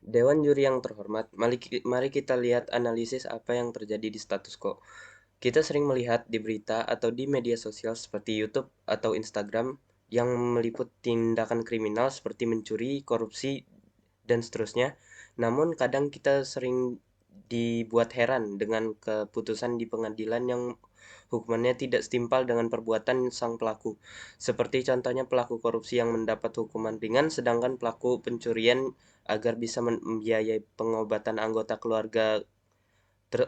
Dewan juri yang terhormat, mari kita lihat analisis apa yang terjadi di status quo. Kita sering melihat di berita atau di media sosial seperti YouTube atau Instagram yang meliput tindakan kriminal seperti mencuri, korupsi, dan seterusnya. Namun kadang kita sering dibuat heran dengan keputusan di pengadilan yang hukumannya tidak setimpal dengan perbuatan sang pelaku. Seperti contohnya pelaku korupsi yang mendapat hukuman ringan sedangkan pelaku pencurian agar bisa membiayai pengobatan anggota keluarga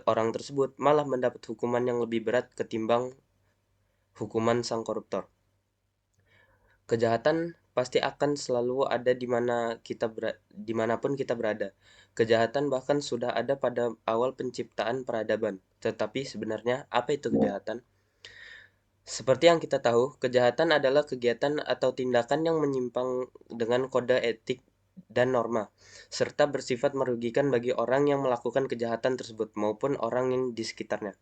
orang tersebut malah mendapat hukuman yang lebih berat ketimbang hukuman sang koruptor. Kejahatan pasti akan selalu ada dimanapun kita berada. Kejahatan bahkan sudah ada pada awal penciptaan peradaban. Tetapi sebenarnya apa itu kejahatan? Seperti yang kita tahu, kejahatan adalah kegiatan atau tindakan yang menyimpang dengan kode etik dan norma, serta bersifat merugikan bagi orang yang melakukan kejahatan tersebut maupun orang yang di sekitarnya.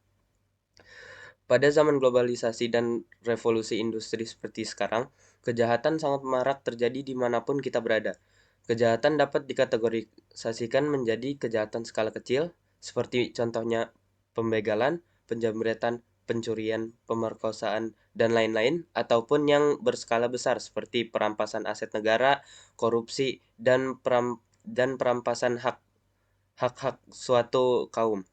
Pada zaman globalisasi dan revolusi industri seperti sekarang, kejahatan sangat marak terjadi dimanapun kita berada. Kejahatan dapat dikategorisasikan menjadi kejahatan skala kecil, seperti contohnya pembegalan, penjamretan, pencurian, pemerkosaan, dan lain-lain, ataupun yang berskala besar seperti perampasan aset negara, korupsi, dan perampasan hak-hak suatu kaum.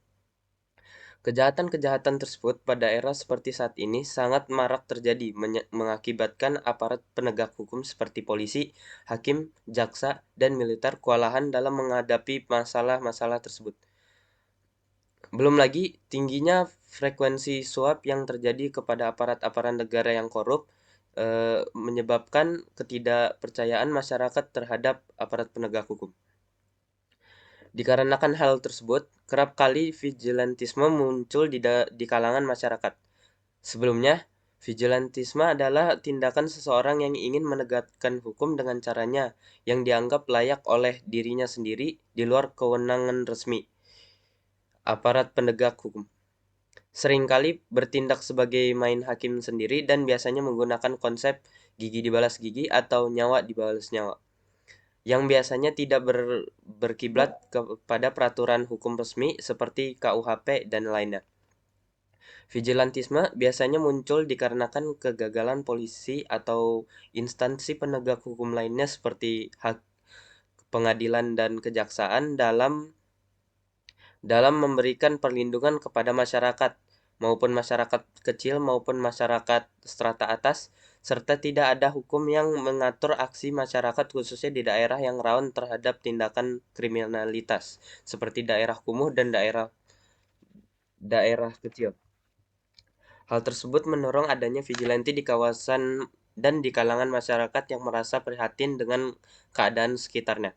Kejahatan-kejahatan tersebut pada era seperti saat ini sangat marak terjadi, mengakibatkan aparat penegak hukum seperti polisi, hakim, jaksa, dan militer kewalahan dalam menghadapi masalah-masalah tersebut. Belum lagi tingginya frekuensi suap yang terjadi kepada aparat-aparat negara yang korup menyebabkan ketidakpercayaan masyarakat terhadap aparat penegak hukum. Dikarenakan hal tersebut, kerap kali vigilantisme muncul di kalangan masyarakat. Sebelumnya, vigilantisme adalah tindakan seseorang yang ingin menegakkan hukum dengan caranya yang dianggap layak oleh dirinya sendiri di luar kewenangan resmi aparat penegak hukum. Seringkali bertindak sebagai main hakim sendiri dan biasanya menggunakan konsep gigi dibalas gigi atau nyawa dibalas nyawa yang biasanya tidak berkiblat kepada peraturan hukum resmi seperti KUHP dan lainnya. Vigilantisme biasanya muncul dikarenakan kegagalan polisi atau instansi penegak hukum lainnya seperti pengadilan dan kejaksaan dalam memberikan perlindungan kepada masyarakat, maupun masyarakat kecil maupun masyarakat strata atas, serta tidak ada hukum yang mengatur aksi masyarakat khususnya di daerah yang rawan terhadap tindakan kriminalitas, seperti daerah kumuh dan daerah kecil. Hal tersebut mendorong adanya vigilante di kawasan dan di kalangan masyarakat yang merasa prihatin dengan keadaan sekitarnya.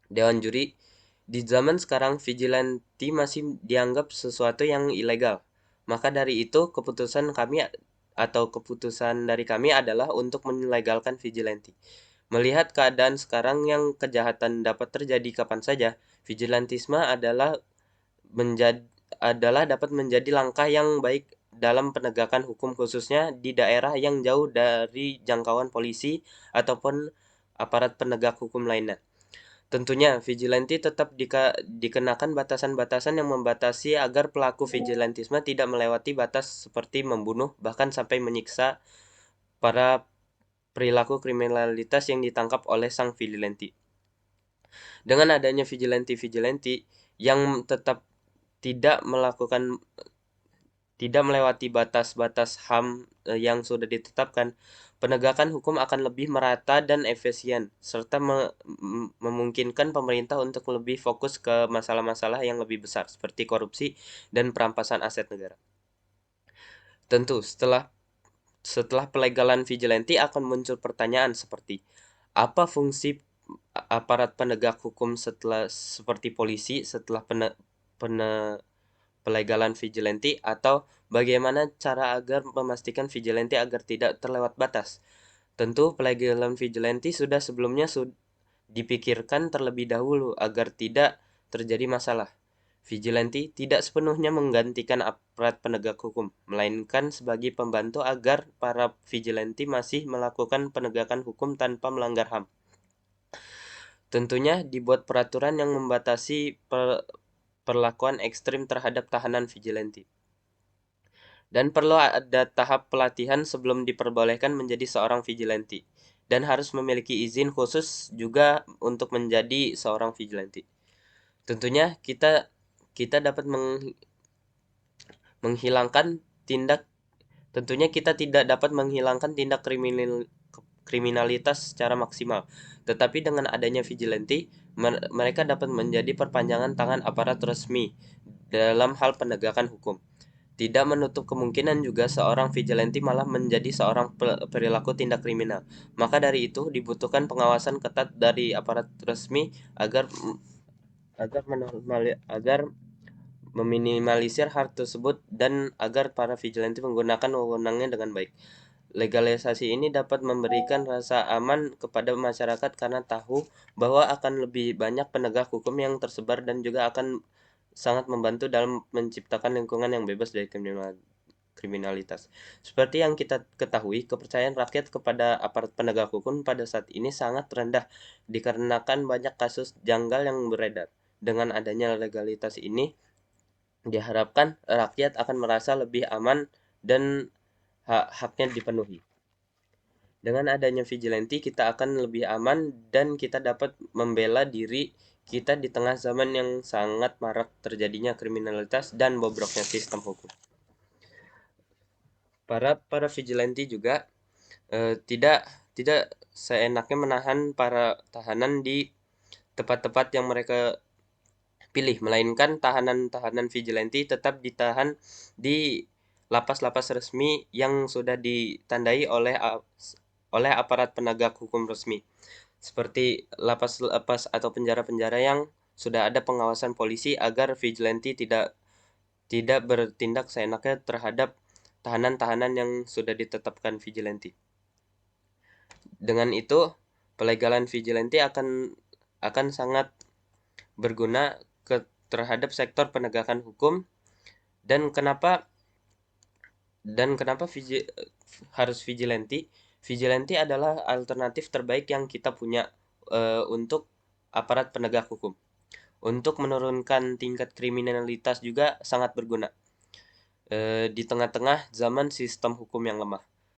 Dewan juri, di zaman sekarang vigilante masih dianggap sesuatu yang ilegal. Maka dari itu, keputusan dari kami adalah untuk melegalkan vigilante. Melihat keadaan sekarang yang kejahatan dapat terjadi kapan saja, vigilantisme menjadi dapat menjadi langkah yang baik dalam penegakan hukum khususnya di daerah yang jauh dari jangkauan polisi ataupun aparat penegak hukum lainnya. Tentunya, vigilante tetap dikenakan batasan-batasan yang membatasi agar pelaku vigilantisme tidak melewati batas seperti membunuh, bahkan sampai menyiksa para perilaku kriminalitas yang ditangkap oleh sang vigilante. Dengan adanya vigilante-vigilante yang tetap tidak melakukan tidak melewati batas-batas HAM yang sudah ditetapkan, penegakan hukum akan lebih merata dan efisien, serta memungkinkan pemerintah untuk lebih fokus ke masalah-masalah yang lebih besar, seperti korupsi dan perampasan aset negara. Tentu, setelah pelegalan vigilante akan muncul pertanyaan seperti, apa fungsi aparat penegak hukum seperti polisi setelah pelegalan vigilante, atau bagaimana cara agar memastikan vigilante agar tidak terlewat batas. Tentu pelegalan vigilante sudah sebelumnya dipikirkan terlebih dahulu agar tidak terjadi masalah. Vigilante tidak sepenuhnya menggantikan aparat penegak hukum, melainkan sebagai pembantu agar para vigilante masih melakukan penegakan hukum tanpa melanggar HAM. Tentunya dibuat peraturan yang membatasi perlakuan ekstrim terhadap tahanan vigilante. Dan perlu ada tahap pelatihan sebelum diperbolehkan menjadi seorang vigilante. Dan harus memiliki izin khusus juga untuk menjadi seorang vigilante. Tentunya kita kita dapat menghilangkan tindak tentunya kita tidak dapat menghilangkan tindak kriminalitas secara maksimal. Tetapi dengan adanya vigilante, mereka dapat menjadi perpanjangan tangan aparat resmi dalam hal penegakan hukum. Tidak menutup kemungkinan juga seorang vigilante malah menjadi seorang perilaku tindak kriminal. Maka dari itu dibutuhkan pengawasan ketat dari aparat resmi agar agar meminimalisir hal tersebut dan agar para vigilante menggunakan wewenangnya dengan baik. Legalisasi ini dapat memberikan rasa aman kepada masyarakat karena tahu bahwa akan lebih banyak penegak hukum yang tersebar dan juga akan sangat membantu dalam menciptakan lingkungan yang bebas dari kriminalitas. Seperti yang kita ketahui, kepercayaan rakyat kepada aparat penegak hukum pada saat ini sangat rendah dikarenakan banyak kasus janggal yang beredar. Dengan adanya legalitas ini, diharapkan rakyat akan merasa lebih aman dan hak-haknya dipenuhi. Dengan adanya vigilante, kita akan lebih aman dan kita dapat membela diri kita di tengah zaman yang sangat marak terjadinya kriminalitas dan bobroknya sistem hukum. Para vigilante juga tidak tidak seenaknya menahan para tahanan di tempat-tempat yang mereka pilih, melainkan tahanan-tahanan vigilante tetap ditahan di lapas-lapas resmi yang sudah ditandai oleh aparat penegak hukum resmi, seperti lapas-lapas atau penjara-penjara yang sudah ada pengawasan polisi agar vigilante tidak tidak bertindak seenaknya terhadap tahanan-tahanan yang sudah ditetapkan vigilante. Dengan itu, pelegalan vigilante akan sangat berguna terhadap sektor penegakan hukum. Dan kenapa harus vigilante? Vigilante adalah alternatif terbaik yang kita punya untuk aparat penegak hukum. Untuk menurunkan tingkat kriminalitas juga sangat berguna di tengah-tengah zaman sistem hukum yang lemah.